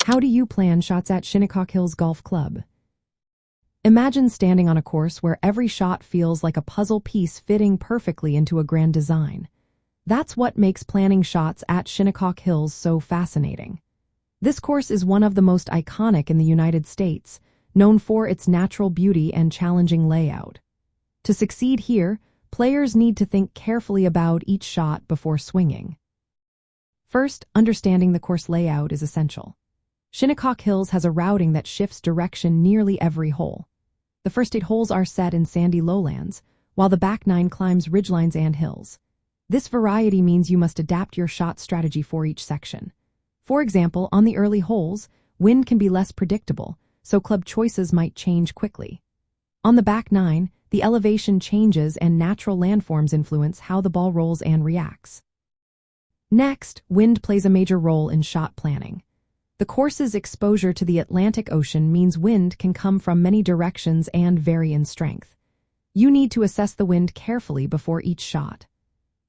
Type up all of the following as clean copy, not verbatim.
How do you plan shots at Shinnecock Hills Golf Club? Imagine standing on a course where every shot feels like a puzzle piece fitting perfectly into a grand design. That's what makes planning shots at Shinnecock Hills so fascinating. This course is one of the most iconic in the United States, known for its natural beauty and challenging layout. To succeed here, players need to think carefully about each shot before swinging. First, understanding the course layout is essential. Shinnecock Hills has a routing that shifts direction nearly every hole. The first 8 holes are set in sandy lowlands, while the back 9 climbs ridgelines and hills. This variety means you must adapt your shot strategy for each section. For example, on the early holes, wind can be less predictable, so club choices might change quickly. On the back 9, the elevation changes and natural landforms influence how the ball rolls and reacts. Next, wind plays a major role in shot planning. The course's exposure to the Atlantic Ocean means wind can come from many directions and vary in strength. You need to assess the wind carefully before each shot.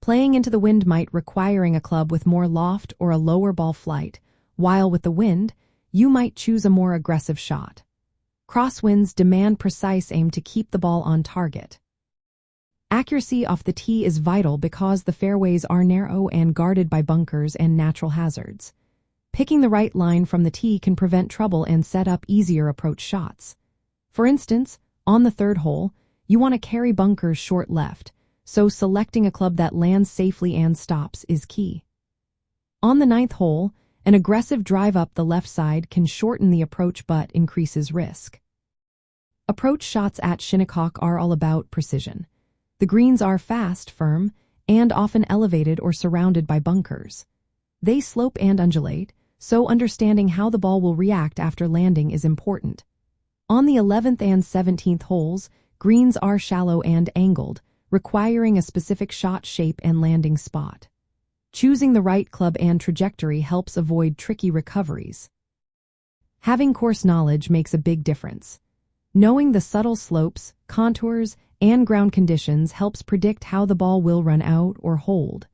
Playing into the wind might requiring a club with more loft or a lower ball flight, while with the wind, you might choose a more aggressive shot. Crosswinds demand precise aim to keep the ball on target. Accuracy off the tee is vital because the fairways are narrow and guarded by bunkers and natural hazards. Picking the right line from the tee can prevent trouble and set up easier approach shots. For instance, on the 3rd hole, you want to carry bunkers short left, so selecting a club that lands safely and stops is key. On the 9th hole, an aggressive drive up the left side can shorten the approach but increases risk. Approach shots at Shinnecock are all about precision. The greens are fast, firm, and often elevated or surrounded by bunkers. They slope and undulate, so understanding how the ball will react after landing is important. On the 11th and 17th holes, greens are shallow and angled, requiring a specific shot shape and landing spot. Choosing the right club and trajectory helps avoid tricky recoveries. Having course knowledge makes a big difference. Knowing the subtle slopes, contours, and ground conditions helps predict how the ball will run out or hold.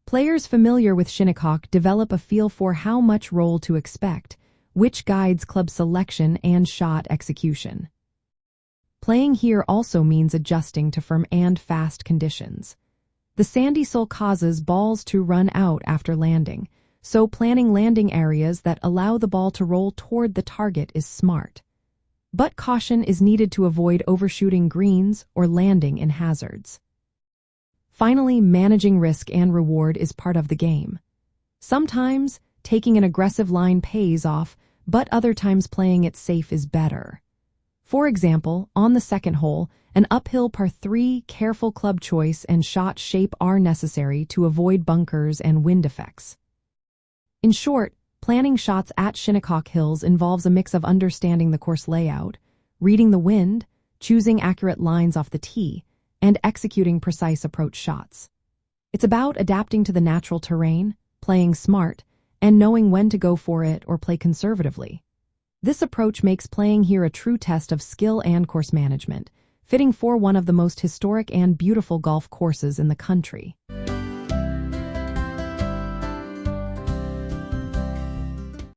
Players familiar with Shinnecock develop a feel for how much roll to expect, which guides club selection and shot execution. Playing here also means adjusting to firm and fast conditions. The sandy soil causes balls to run out after landing, so planning landing areas that allow the ball to roll toward the target is smart. But caution is needed to avoid overshooting greens or landing in hazards. Finally, managing risk and reward is part of the game. Sometimes, taking an aggressive line pays off, but other times playing it safe is better. For example, on the 2nd hole, an uphill par 3, careful club choice and shot shape are necessary to avoid bunkers and wind effects. In short, planning shots at Shinnecock Hills involves a mix of understanding the course layout, reading the wind, choosing accurate lines off the tee, and executing precise approach shots. It's about adapting to the natural terrain, playing smart, and knowing when to go for it or play conservatively. This approach makes playing here a true test of skill and course management, fitting for one of the most historic and beautiful golf courses in the country.